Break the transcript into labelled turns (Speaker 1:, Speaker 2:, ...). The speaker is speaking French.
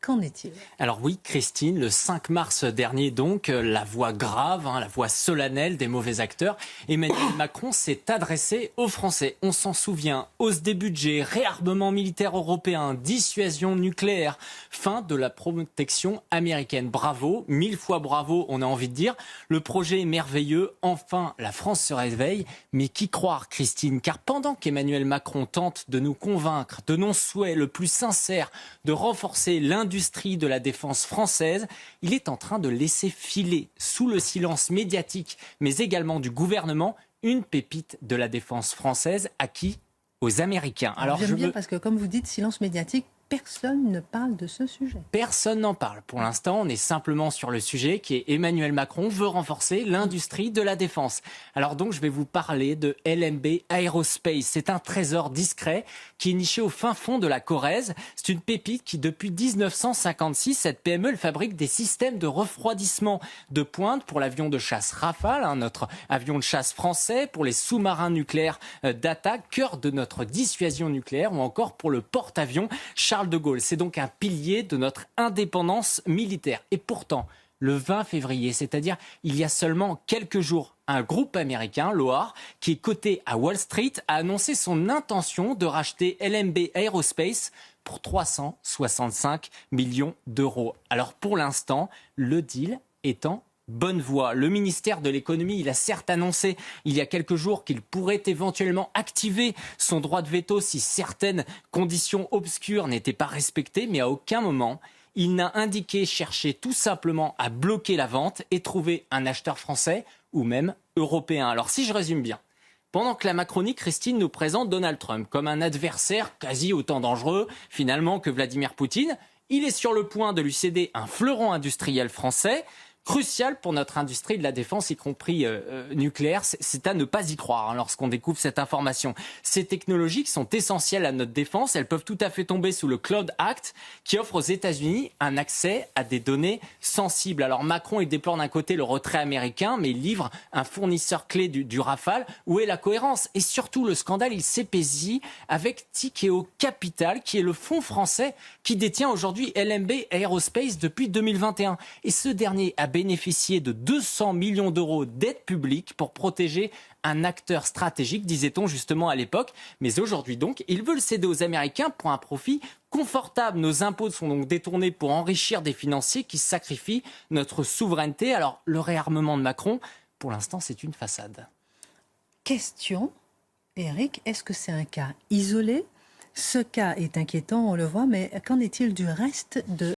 Speaker 1: Qu'en est-il?
Speaker 2: Alors oui, Christine, le 5 mars dernier donc, la voix grave, la voix solennelle des mauvais acteurs, Emmanuel Macron s'est adressé aux Français. On s'en souvient, hausse des budgets, réarmement militaire européen, dissuasion nucléaire, fin de la protection américaine. Bravo, 1000 fois bravo, on a envie de dire. Le projet est merveilleux, enfin la France se réveille. Mais qui croire, Christine? Car pendant qu'Emmanuel Macron tente de nous convaincre de nos souhaits le plus sincère de renforcer l'industrie de la défense française, il est en train de laisser filer, sous le silence médiatique, mais également du gouvernement, une pépite de la défense française acquise aux Américains.
Speaker 1: Alors j'aime bien parce que, comme vous dites, silence médiatique, personne ne parle de ce sujet.
Speaker 2: Personne n'en parle. Pour l'instant, on est simplement sur le sujet qui est Emmanuel Macron veut renforcer l'industrie de la défense. Alors donc, je vais vous parler de LMB Aerospace. C'est un trésor discret qui est niché au fin fond de la Corrèze. C'est une pépite qui, depuis 1956, cette PME elle fabrique des systèmes de refroidissement de pointe pour l'avion de chasse Rafale, notre avion de chasse français, pour les sous-marins nucléaires d'attaque, cœur de notre dissuasion nucléaire, ou encore pour le porte-avions Charles de Gaulle. C'est donc un pilier de notre indépendance militaire. Et pourtant, le 20 février, c'est-à-dire il y a seulement quelques jours, un groupe américain, Loar, qui est coté à Wall Street, a annoncé son intention de racheter LMB Aerospace pour 365 millions d'euros. Alors pour l'instant, le deal est en bonne voie. Le ministère de l'économie, il a certes annoncé il y a quelques jours qu'il pourrait éventuellement activer son droit de veto si certaines conditions obscures n'étaient pas respectées, mais à aucun moment il n'a indiqué chercher tout simplement à bloquer la vente et trouver un acheteur français ou même européen. Alors si je résume bien, pendant que la Macronie, Christine nous présente Donald Trump comme un adversaire quasi autant dangereux finalement que Vladimir Poutine, il est sur le point de lui céder un fleuron industriel français crucial pour notre industrie de la défense, y compris nucléaire. C'est à ne pas y croire lorsqu'on découvre cette information. Ces technologies qui sont essentielles à notre défense, elles peuvent tout à fait tomber sous le Cloud Act qui offre aux États-Unis un accès à des données sensibles. Alors Macron, il déplore d'un côté le retrait américain, mais il livre un fournisseur clé du Rafale. Où est la cohérence? Et surtout, le scandale, il s'épaissit avec Tikeo Capital, qui est le fonds français qui détient aujourd'hui LMB Aerospace depuis 2021. Et ce dernier a bénéficié de 200 millions d'euros d'aide publique pour protéger un acteur stratégique, disait-on justement à l'époque. Mais aujourd'hui donc, il veut le céder aux Américains pour un profit confortable. Nos impôts sont donc détournés pour enrichir des financiers qui sacrifient notre souveraineté. Alors, le réarmement de Macron, pour l'instant, c'est une façade.
Speaker 1: Question, Eric, est-ce que c'est un cas isolé? Ce cas est inquiétant, on le voit, mais qu'en est-il du reste de